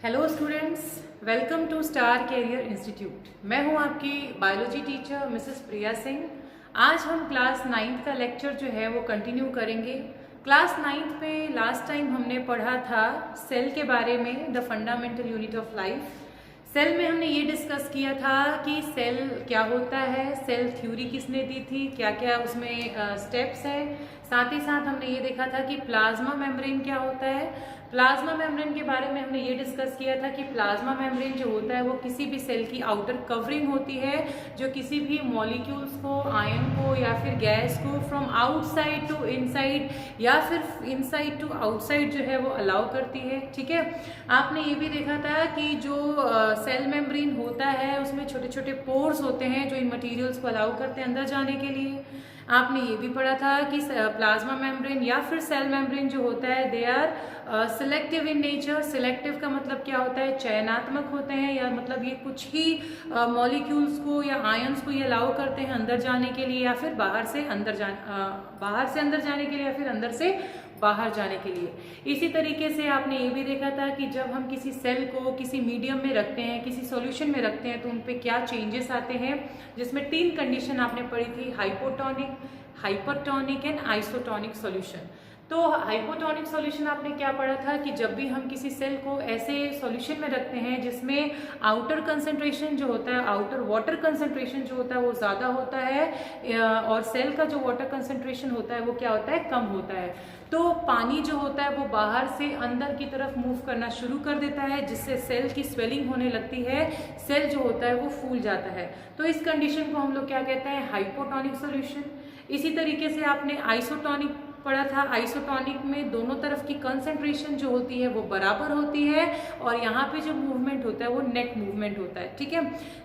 Hello students, welcome to Star Career Institute. मैं हूं आपकी biology teacher Mrs Priya Singh. आज हम क्लास 9th का लेक्चर जो है वो कंटिन्यू करेंगे। क्लास 9th में लास्ट टाइम हमने पढ़ा था सेल के बारे में, the fundamental unit of life. Cell में हमने ये डिस्कस किया था कि सेल क्या होता है, सेल थ्योरी किसने दी थी, क्या क्या उसमें स्टेप्स है। साथ ही साथ हमने ये देखा था कि प्लाज्मा मेम्ब्रेन क्या होता है। प्लाज्मा मेम्ब्रेन के बारे में हमने ये डिस्कस किया था कि प्लाज्मा मेम्ब्रेन जो होता है वो किसी भी सेल की आउटर कवरिंग होती है जो किसी भी मॉलिक्यूल्स को, आयन को या फिर गैस को फ्रॉम आउटसाइड टू इनसाइड या फिर इनसाइड टू आउटसाइड जो है वो अलाउ करती है। ठीक है, आपने ये भी देखा था कि जो सेल मेम्ब्रेन होता है उसमें छोटे छोटे पोर्स होते हैं जो इन मटेरियल्स को अलाउ करते हैं अंदर जाने के लिए। आपने ये भी पढ़ा था कि प्लाज्मा मेम्ब्रेन या फिर सेल मेम्ब्रेन जो होता है they are selective in nature. Selective का मतलब क्या होता है, चयनात्मक होते हैं, या मतलब ये कुछ ही मॉलिक्यूल्स को या आयंस को ये अलाउ करते हैं अंदर जाने के लिए या फिर बाहर से अंदर जाने के लिए या फिर अंदर से बाहर जाने के लिए। इसी तरीके से आपने ये भी देखा था कि जब हम किसी सेल को किसी मीडियम में रखते हैं, किसी सॉल्यूशन में रखते हैं तो उन पे क्या चेंजेस आते हैं, जिसमें 3 कंडीशन आपने पढ़ी थी, hypotonic, hypertonic and isotonic solution. तो हाइपोटोनिक सॉल्यूशन आपने क्या पढ़ा था कि जब भी हम किसी सेल को ऐसे सॉल्यूशन में रखते हैं जिसमें आउटर कंसंट्रेशन जो होता है, आउटर वाटर कंसंट्रेशन जो होता है वो ज़्यादा होता है और सेल का जो वाटर कंसंट्रेशन होता है वो क्या होता है, कम होता है, तो पानी जो होता है वो बाहर से अंदर की तरफ मूव करना शुरू कर देता है जिससे सेल की स्वेलिंग होने लगती है, सेल जो होता है वो फूल जाता है। तो इस कंडीशन को हम लोग क्या कहते हैं, हाइपोटोनिक सॉल्यूशन। इसी तरीके से आपने आइसोटोनिक पढ़ा था। आइसोटोनिक में दोनों तरफ की कंसंट्रेशन जो होती है वो बराबर होती है और यहाँ पे जो मूवमेंट होता है वो नेट मूवमेंट होता है। ठीक है,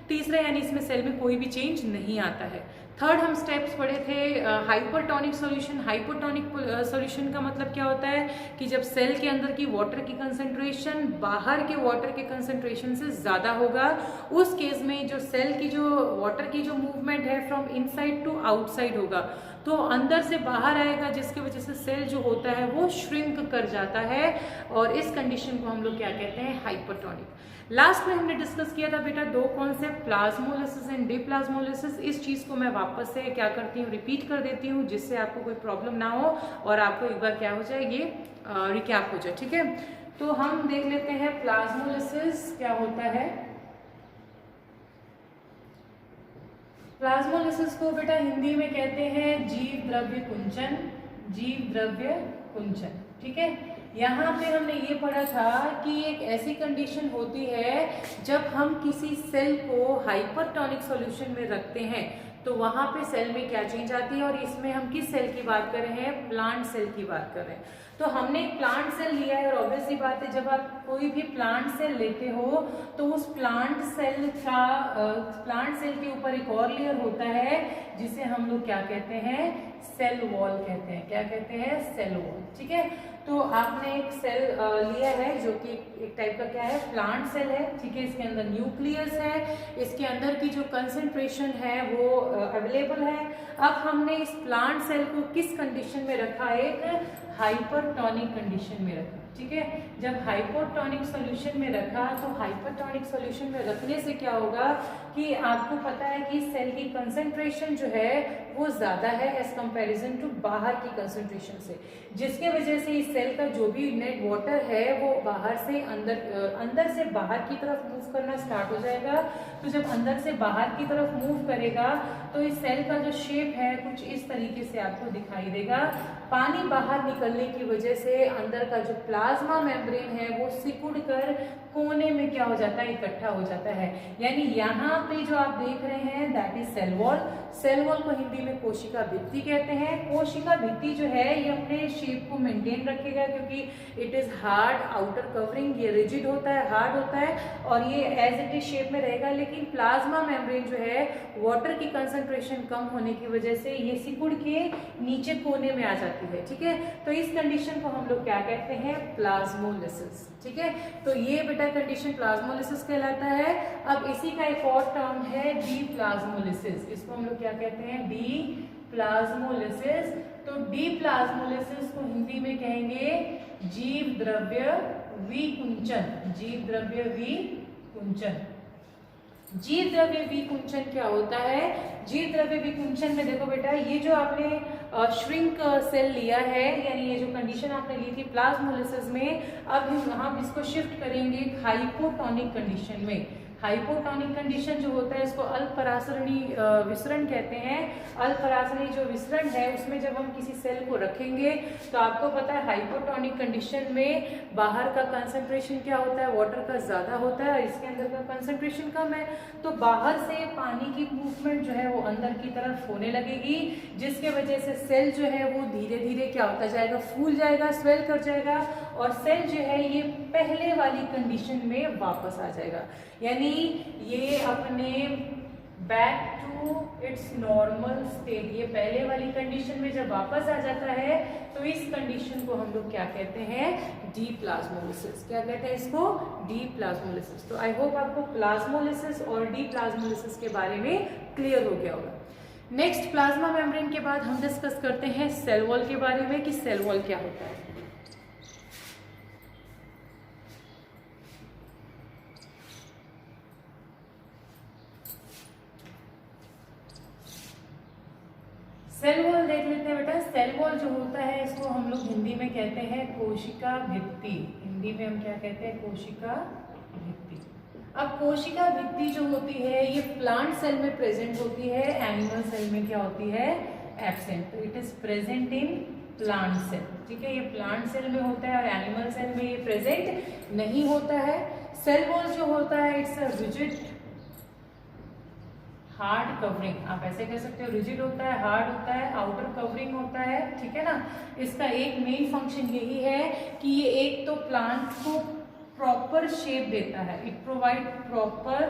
तीसरा यानी इसमें सेल में कोई भी चेंज नहीं आता है। थर्ड हम स्टेप्स पढ़े थे हाइपरटोनिक सॉल्यूशन। हाइपरटोनिक सॉल्यूशन का मतलब क्या होता है कि जब सेल के अंदर की वाटर की कंसंट्रेशन बाहर के वाटर के कंसंट्रेशन से ज़्यादा होगा, उस केस में जो सेल की जो वाटर की जो मूवमेंट है फ्रॉम इनसाइड टू आउटसाइड होगा, तो अंदर से बाहर आएगा जिसकी वजह से सेल जो होता है वो श्रिंक कर जाता है और इस कंडीशन को हम लोग क्या कहते हैं, हाइपरटोनिक। लास्ट में हमने डिस्कस किया था बेटा 2 कॉन्सेप्ट, प्लाज्मोलिसिस एंड डिप्लाज्मोलिसिस। इस चीज़ को मैं वापस से क्या करती हूँ, रिपीट कर देती हूँ जिससे आपको कोई प्रॉब्लम ना हो और आपको एक बार क्या हो जाए, ये रिकैप हो जाए। ठीक है, तो हम देख लेते हैं प्लाज्मोलिसिस क्या होता है। प्लाज्मोलिसिस को बेटा हिंदी में कहते हैं जीव द्रव्य कुंचन, जीव द्रव्य कुंचन। ठीक है, यहाँ पे हमने ये पढ़ा था कि एक ऐसी कंडीशन होती है जब हम किसी सेल को हाइपरटोनिक सॉल्यूशन में रखते हैं तो वहां पे सेल में क्या चेंज आती है, और इसमें हम किस सेल की बात कर रहे हैं, प्लांट सेल की बात कर रहे हैं। तो हमने एक प्लांट सेल लिया है और ऑब्वियसली बात है जब आप कोई भी प्लांट सेल लेते हो तो उस प्लांट सेल के ऊपर एक और लेयर होता है जिसे हम लोग क्या कहते हैं, सेल वॉल कहते हैं। क्या कहते हैं, सेल वॉल। ठीक है, तो आपने एक सेल लिया है जो कि एक टाइप का क्या है, प्लांट सेल है। ठीक है, इसके अंदर न्यूक्लियस है, इसके अंदर की जो कंसंट्रेशन है वो अवेलेबल है। अब हमने इस प्लांट सेल को किस कंडीशन में रखा, एक हाइपरटोनिक कंडीशन में रखा। ठीक है, जब हाइपोटोनिक सॉल्यूशन में रखा तो हाइपरटोनिक सॉल्यूशन में रखने से क्या होगा कि आपको पता है कि सेल की कंसंट्रेशन जो है वो ज्यादा है एज कंपैरिजन टू बाहर की कंसंट्रेशन से, जिसके वजह से इस सेल का जो भी नेट वाटर है वो बाहर से अंदर से बाहर की तरफ मूव करना स्टार्ट हो जाएगा। तो जब अंदर से बाहर की तरफ मूव करेगा तो इस सेल का जो शेप है कुछ इस तरीके से आपको दिखाई देगा। पानी बाहर निकलने की वजह से अंदर का जो प्लाज्मा मेम्ब्रेन है वो सिकुड़ कर कोने में क्या हो जाता है, इकट्ठा हो जाता है। यानी यहाँ पे जो आप देख रहे हैं that is cell wall. Cell wall को हिंदी में कोशिका भित्ति कहते हैं। कोशिका भित्ति जो है ये अपने शेप को मेंटेन रखेगा क्योंकि it is hard outer covering, ये रिजिड होता है, हार्ड होता है और ये एज इट इज शेप में रहेगा। लेकिन प्लाज्मा मेम्ब्रेन जो है वाटर की कंसंट्रेशन कम होने की वजह से ये सिकुड़ के नीचे कोने में आ जाती है। ठीक है, तो इस कंडीशन को हम लोग क्या कहते हैं, प्लाज्मोलिसिस। ठीक है, तो ये बेटा कंडीशन प्लाज्मोलिसिस कहलाता है। अब इसी का एक और टर्म है डीप्लाज्मोलिसिस। इसको हम लोग क्या कहते हैं, डीप्लाज्मोलिसिस। तो डीप्लाज्मोलिसिस को हिंदी में कहेंगे जीव द्रव्य विकुंचन, जीव द्रव्य विकुंचन। जीव द्रव्य विकुंचन क्या होता है? जीव द्रव्य विकुंचन में देखो बेटा, ये जो आपने श्रिंक सेल लिया है, यानी ये जो कंडीशन आपने ली थी प्लाज्मोलिसिस में, अब हम इसको शिफ्ट करेंगे हाइपोटोनिक कंडीशन में। हाइपोटोनिक कंडीशन जो होता है इसको अल्परासरणी विसरण कहते हैं। अल्परासरणी जो विसरण है उसमें जब हम किसी सेल को रखेंगे तो आपको पता है हाइपोटोनिक कंडीशन में बाहर का कंसंट्रेशन क्या होता है? वाटर का ज्यादा होता है और इसके अंदर का कंसंट्रेशन कम है, तो बाहर से पानी की मूवमेंट जो है वो अंदर की तरफ होने लगेगी, जिसके वजह से सेल जो है वो धीरे धीरे क्या होता जाएगा? फूल जाएगा, स्वेल कर जाएगा और सेल जो है ये पहले वाली कंडीशन में वापस आ जाएगा, यानी ये अपने back to its normal state, ये पहले वाली कंडीशन में जब वापस आ जाता है तो इस कंडीशन को हम लोग क्या कहते हैं? डीप्लाज्मोलिसिस। क्या कहते हैं इसको? डीप्लाज्मोलिसिस। तो आई होप आपको प्लाज्मोलिसिस और डीप्लाज्मोलिसिस के बारे में क्लियर हो गया होगा। नेक्स्ट प्लाज्मा मेम्ब्रेन के बाद हम डिस्कस करते हैं सेल वॉल के बारे में कि सेल वॉल क्या होता है। सेल वॉल देख लेते हैं बेटा। सेल वॉल जो होता है इसको हम लोग हिंदी में कहते हैं कोशिका भित्ति। हिंदी में हम क्या कहते हैं? कोशिका भित्ति। अब कोशिका भित्ति जो होती है ये प्लांट सेल में प्रेजेंट होती है, एनिमल सेल में क्या होती है? एब्सेंट। तो it is present in plant cell, ठीक है, ये प्लांट सेल में होता है और एनिमल सेल में ये प्रेजेंट नहीं होता है। सेल वॉल जो होता है it's a rigid hard covering, आप ऐसे कह सकते हो, रिजिड होता है, हार्ड होता है, आउटर कवरिंग होता है, ठीक है ना। इसका एक मेन फंक्शन यही है कि ये एक तो प्लांट को प्रॉपर शेप देता है, it provide proper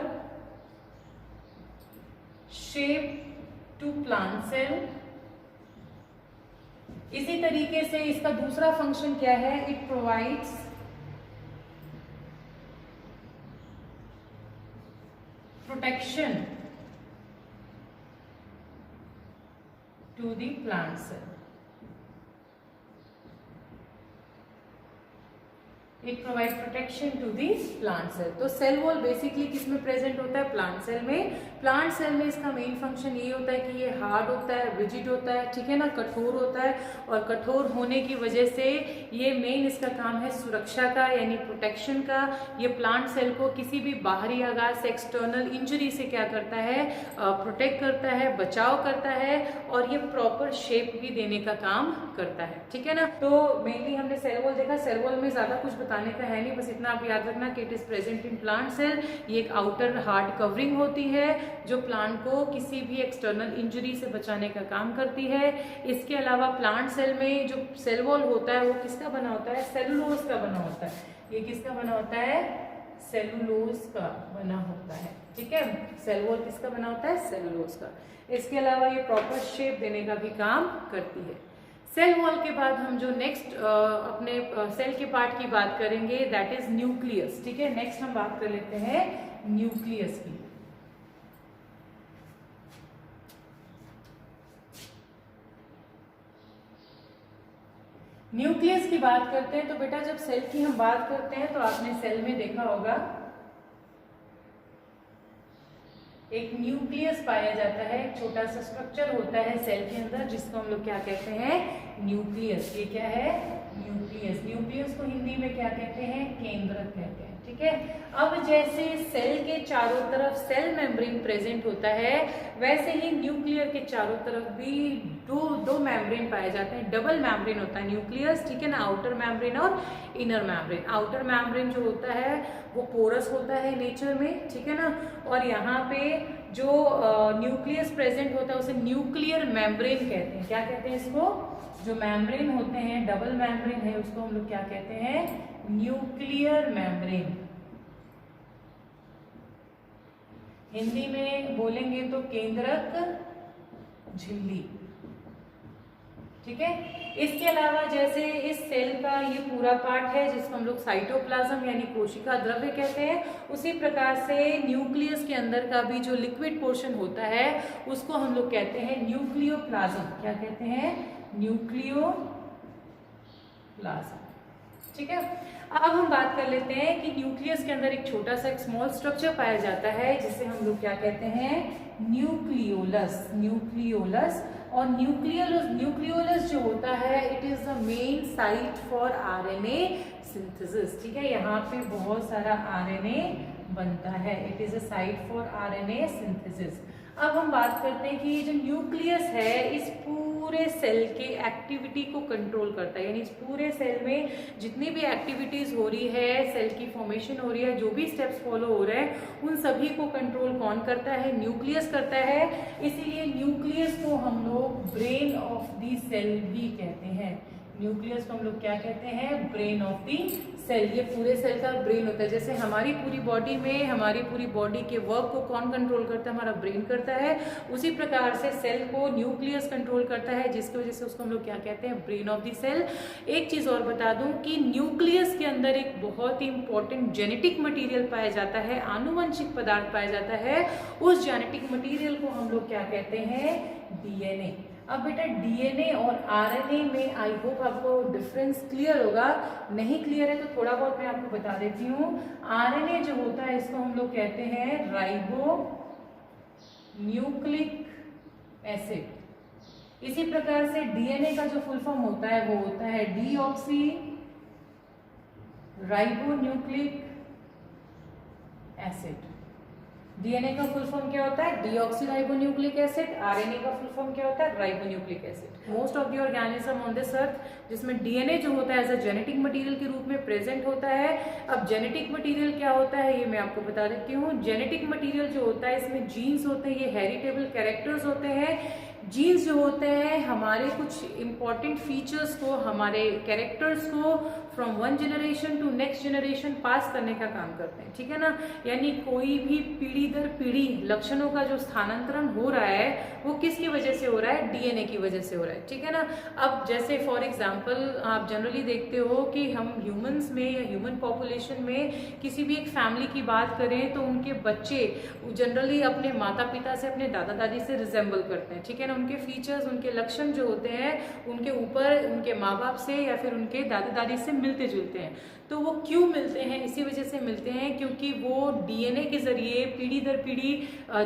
shape to plant cell. इसी तरीके से इसका दूसरा फंक्शन क्या है? It provides protection to the plant cell. It provide protection to the plant cell. तो सेल वॉल बेसिकली किसमें प्रेजेंट होता है? प्लांट सेल में। प्लांट सेल में इसका मेन फंक्शन ये होता है कि ये हार्ड होता है, रिजिड होता है, ठीक है ना, कठोर होता है, और कठोर होने की वजह से ये मेन इसका काम है सुरक्षा का, यानी प्रोटेक्शन का। ये प्लांट सेल को किसी भी बाहरी आघात से, एक्सटर्नल इंजरी से क्या करता है? प्रोटेक्ट करता है, बचाव करता है, और ये प्रॉपर शेप भी देने का काम करता है, ठीक है ना। तो मेनली हमने सेल वॉल देखा। सेल वॉल में ज्यादा कुछ बताने का है नहीं, बस इतना आप याद रखना कि it is present in plant cell. ये एक आउटर हार्ड कवरिंग होती है जो प्लांट को किसी भी एक्सटर्नल इंजरी से बचाने का काम करती है। इसके अलावा प्लांट सेल में जो सेल वॉल होता है वो किसका बना होता है? सेलुलोज का बना होता है। ये किसका बना होता है? सेलुलोज का बना होता है, ठीक है। सेल वॉल किसका बना होता है? सेलुलोज का। इसके अलावा ये प्रॉपर शेप देने का भी काम करती है। सेल वॉल के बाद हम जो नेक्स्ट अपने सेल के पार्ट की बात करेंगे दैट इज न्यूक्लियस, ठीक है। नेक्स्ट हम बात कर लेते हैं न्यूक्लियस की। न्यूक्लियस की बात करते हैं तो बेटा जब सेल की हम बात करते हैं तो आपने सेल में देखा होगा एक न्यूक्लियस पाया जाता है, एक छोटा सा स्ट्रक्चर होता है सेल के अंदर जिसको हम लोग क्या कहते हैं? न्यूक्लियस। ये क्या है? न्यूक्लियस। न्यूक्लियस को हिंदी में क्या कहते हैं? केंद्रक कहते हैं, ठीक है। अब जैसे सेल के चारों तरफ सेल मेम्ब्रेन प्रेजेंट होता है, वैसे ही न्यूक्लियर के चारों तरफ भी दो मेम्ब्रेन पाए जाते हैं। डबल मेम्ब्रेन होता है न्यूक्लियस, ठीक है ना, आउटर मेम्ब्रेन और इनर मेम्ब्रेन। आउटर मेम्ब्रेन जो होता है वो पोरस होता है नेचर में, ठीक है ना, और यहाँ पे जो न्यूक्लियस प्रेजेंट होता है उसे न्यूक्लियर मेम्ब्रेन कहते हैं। क्या कहते हैं इसको? जो मेम्ब्रेन होते हैं, डबल मेम्ब्रेन है, उसको हम लोग क्या कहते हैं? Nuclear membrane. हिंदी में बोलेंगे तो केंद्रक झिल्ली, ठीक है। इसके अलावा जैसे इस सेल का ये पूरा पार्ट है जिसको हम लोग साइटोप्लाज्म यानी कोशिका द्रव्य कहते हैं, उसी प्रकार से न्यूक्लियस के अंदर का भी जो लिक्विड पोर्शन होता है उसको हम लोग कहते हैं न्यूक्लियोप्लाज्म। क्या कहते हैं? न्यूक्लियोप्लाज्म। ठीक है। अब हम बात कर लेते हैं कि न्यूक्लियस के अंदर एक छोटा सा एक स्मॉल स्ट्रक्चर पाया जाता है जिसे हम लोग क्या कहते हैं, न्यूक्लियोलस। न्यूक्लियोलस और न्यूक्लियोलस जो होता है it is the main site for RNA synthesis. ठीक है, यहाँ पे बहुत सारा आरएनए बनता है, it is a site for RNA synthesis. अब हम बात करते हैं कि ये जो न्यूक्लियस है इस पूरे सेल के एक्टिविटी को कंट्रोल करता है, यानी इस पूरे सेल में जितनी भी एक्टिविटीज हो रही है, सेल की फॉर्मेशन हो रही है, जो भी स्टेप्स फॉलो हो रहे हैं उन सभी को कंट्रोल कौन करता है, न्यूक्लियस करता है। इसीलिए न्यूक्लियस को हम लोग ब्रेन ऑफ द सेल भी कहते हैं। न्यूक्लियस को हम लोग क्या कहते हैं, ब्रेन ऑफ द सेल। ये पूरे सेल का ब्रेन होता है। जैसे हमारी पूरी बॉडी में हमारी पूरी बॉडी के वर्क को कौन कंट्रोल करता है, हमारा ब्रेन करता है। उसी प्रकार से सेल को न्यूक्लियस कंट्रोल करता है, जिसकी वजह से उसको हम लोग क्या कहते हैं, ब्रेन ऑफ द सेल। एक चीज और बता दूं कि न्यूक्लियस के अंदर एक बहुत ही इंपॉर्टेंट जेनेटिक मटीरियल पाया जाता है, आनुवंशिक पदार्थ पाया जाता है। उस जेनेटिक मटीरियल को हम लोग क्या कहते हैं, डीएनए। अब बेटा डीएनए और आरएनए में आई होप आपको डिफरेंस क्लियर होगा। नहीं क्लियर है तो थोड़ा बहुत मैं आपको बता देती हूँ। आरएनए जो होता है इसको हम लोग कहते हैं राइबो न्यूक्लिक एसिड। इसी प्रकार से डीएनए का जो फुल फॉर्म होता है वो होता है deoxy ribo nucleic acid. DNA का फुल फॉर्म क्या होता है, डीऑक्सीराइबोन्यूक्लिक एसिड। आरएनए का फुल फॉर्म क्या होता है, ribonucleic acid. Most of the organism on this earth जिसमें डीएनए जो होता है एज अ जेनेटिक मटेरियल के रूप में प्रेजेंट होता है। अब जेनेटिक मटेरियल क्या होता है ये मैं आपको बता देती हूँ। जेनेटिक मटेरियल जो होता है इसमें जीन्स होते हैं, ये हेरिटेबल कैरेक्टर्स होते हैं। जीन्स जो होते हैं हमारे कुछ इंपॉर्टेंट फीचर्स को, हमारे कैरेक्टर्स को from one generation to next generation pass करने का काम करते हैं। ठीक है ना, यानी कोई भी पीढ़ी दर पीढ़ी लक्षणों का जो स्थानांतरण हो रहा है वो किसकी वजह से हो रहा है, डीएनए की वजह से हो रहा है। ठीक है ना। अब जैसे फॉर एग्जांपल आप जनरली देखते हो कि हम ह्यूमंस में या ह्यूमन पॉपुलेशन में किसी भी एक फैमिली की बात करें तो उनके बच्चे जनरली अपने माता पिता से, अपने दादा दादी से रिजेंबल करते हैं। ठीक है ना, उनके फीचर्स, उनके लक्षण जो होते हैं उनके ऊपर उनके माँ बाप से या फिर उनके दादा दादी से मिलते जुलते हैं। तो वो क्यों मिलते हैं, इसी वजह से मिलते हैं क्योंकि वो डीएनए के जरिए पीढ़ी दर पीढ़ी,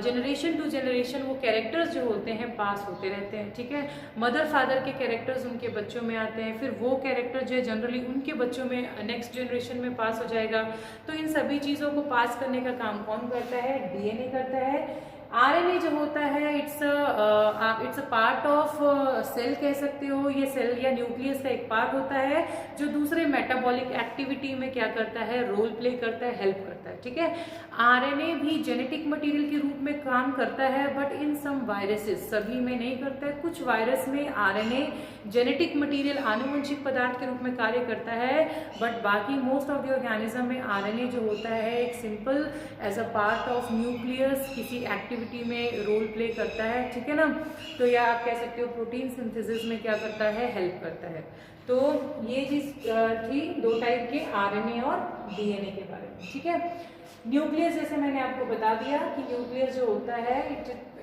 जनरेशन टू जनरेशन वो कैरेक्टर्स जो होते हैं पास होते रहते हैं। ठीक है, मदर फादर के कैरेक्टर्स उनके बच्चों में आते हैं, फिर वो कैरेक्टर जो है जनरली उनके बच्चों में नेक्स्ट जनरेशन में पास हो जाएगा। तो इन सभी चीज़ों को पास करने का काम कौन करता है, डीएनए करता है। आरएनए जो होता है it's a part of cell कह सकते हो, ये सेल या न्यूक्लियस का एक पार्ट होता है जो दूसरे मेटाबॉलिक एक्टिविटी में क्या करता है, रोल प्ले करता है, हेल्प करता है। ठीक है, आरएनए भी जेनेटिक मटेरियल के रूप में काम करता है बट इन सम वायरसेस, सभी में नहीं करता है। कुछ वायरस में आरएनए जेनेटिक मटेरियल, आनुवंशिक पदार्थ के रूप में कार्य करता है, बट बाकी मोस्ट ऑफ द ऑर्गेनिज्म में आरएनए जो होता है एक simple as a part of nucleus किसी एक्टिविटी में रोल प्ले करता है। ठीक है ना, तो या आप कह सकते हो प्रोटीन सिंथेसिस में क्या करता है, हेल्प करता है। तो ये चीज थी दो टाइप के, आरएनए और डीएनए के बारे में। ठीक है, न्यूक्लियस जैसे मैंने आपको बता दिया कि न्यूक्लियस जो होता है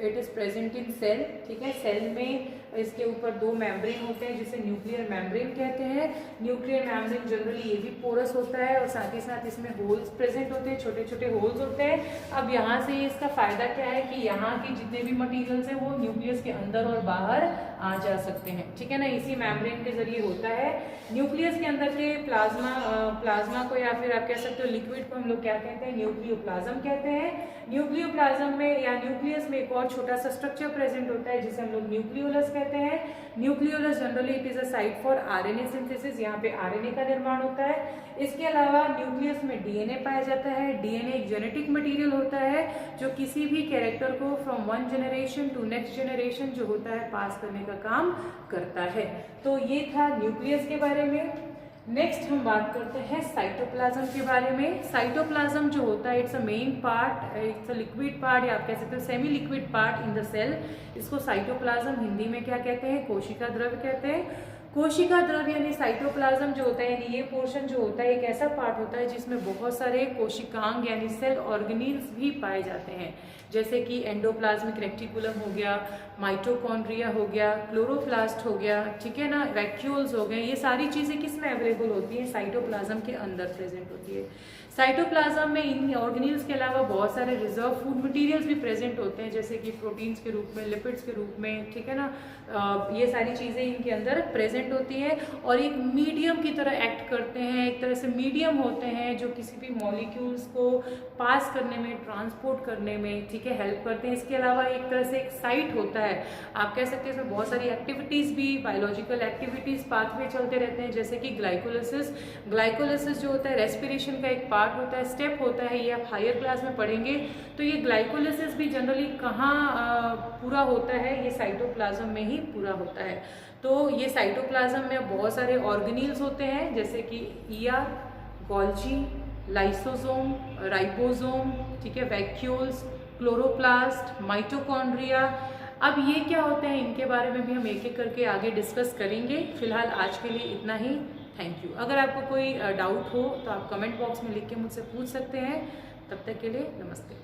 it is present in cell. ठीक है, सेल में इसके ऊपर दो मेम्ब्रेन होते हैं जिसे न्यूक्लियर मेम्ब्रेन कहते हैं। न्यूक्लियर मेम्ब्रेन जनरली ये भी पोरस होता है और साथ ही साथ इसमें होल्स प्रेजेंट होते हैं, छोटे छोटे होल्स होते हैं। अब यहाँ से इसका फायदा क्या है कि यहाँ के जितने भी मटीरियल्स हैं वो न्यूक्लियस के अंदर और बाहर आ जा सकते हैं। ठीक है ना, इसी मेम्ब्रेन के जरिए होता है। न्यूक्लियस के अंदर के प्लाज्मा को या फिर आप कह सकते हो लिक्विड को हम लोग क्या कहते हैं, न्यूक्लियोप्लाज्म कहते हैं। न्यूक्लियोप्लाज्म में या न्यूक्लियस में एक और छोटा सा स्ट्रक्चर प्रेजेंट होता है जिसे हम लोग न्यूक्लियोलस कहते हैं। Nucleolus generally it is a site for RNA synthesis, यहाँ पे आरएनए का निर्माण होता है। इसके अलावा न्यूक्लियस में डीएनए पाया जाता है। डीएनए एक जेनेटिक मटेरियल होता है जो किसी भी कैरेक्टर को from one generation to next generation जो होता है पास करने का काम करता है। तो ये था न्यूक्लियस के बारे में। नेक्स्ट हम बात करते हैं साइटोप्लाज्म के बारे में। साइटोप्लाज्म जो होता है it's a main part, it's a liquid part या आप कह सकते हो semi liquid part in the cell. इसको साइटोप्लाज्म हिंदी में क्या कहते हैं, कोशिका द्रव्य कहते हैं। कोशिका द्रव्य यानी साइटोप्लाज्म जो होता है, यानी ये पोर्शन जो होता है एक ऐसा पार्ट होता है जिसमें बहुत सारे कोशिकांग यानी सेल ऑर्गेनील्स भी पाए जाते हैं, जैसे कि एंडोप्लाज्मिक रेक्टिकुलम हो गया, माइटोकॉन्ड्रिया हो गया, क्लोरोप्लास्ट हो गया, ठीक है ना, वैक्यूल्स हो गए। ये सारी चीज़ें किस में अवेलेबल होती हैं? साइटोप्लाज्म के अंदर प्रेजेंट होती है। साइटोप्लाज्म में इन ऑर्गेनील्स के अलावा बहुत सारे रिजर्व फूड मटेरियल्स भी प्रेजेंट होते हैं, जैसे कि प्रोटीन्स के रूप में, लिपिड्स के रूप में, ठीक है ना। ये सारी चीज़ें इनके अंदर प्रेजेंट होती है और एक मीडियम की तरह एक्ट करते हैं, एक तरह से मीडियम होते हैं जो किसी भी मॉलिक्यूल्स को पास करने में, ट्रांसपोर्ट करने में, ठीक है, हेल्प करते हैं। इसके अलावा एक तरह से एक साइट होता है, आप कह सकते हैं इसमें बहुत सारी एक्टिविटीज़ भी, बायोलॉजिकल एक्टिविटीज़ पाथवे चलते रहते हैं, जैसे कि ग्लाइकोलिसिस। ग्लाइकोलिसिस जो होता है रेस्पिरेशन का एक पार्ट होता है, स्टेप होता है, ये आप हायर क्लास में पढ़ेंगे। तो ये ग्लाइकोलिसिस भी जनरली कहाँ पूरा होता है? ये साइटोप्लाज्म में ही पूरा होता है। तो ये साइटोप्लाज्म में बहुत सारे ऑर्गेनील्स होते हैं, जैसे कि ईआर, गोल्जी, लाइसोसोम, राइबोसोम, ठीक है, वैक्यूल्स, क्लोरोप्लास्ट, माइटोकॉन्ड्रिया। अब ये क्या होते हैं, इनके बारे में भी हम एक एक करके आगे डिस्कस करेंगे। फिलहाल आज के लिए इतना ही। Thank you. अगर आपको कोई डाउट हो तो आप कमेंट बॉक्स में लिख के मुझसे पूछ सकते हैं। तब तक के लिए नमस्ते।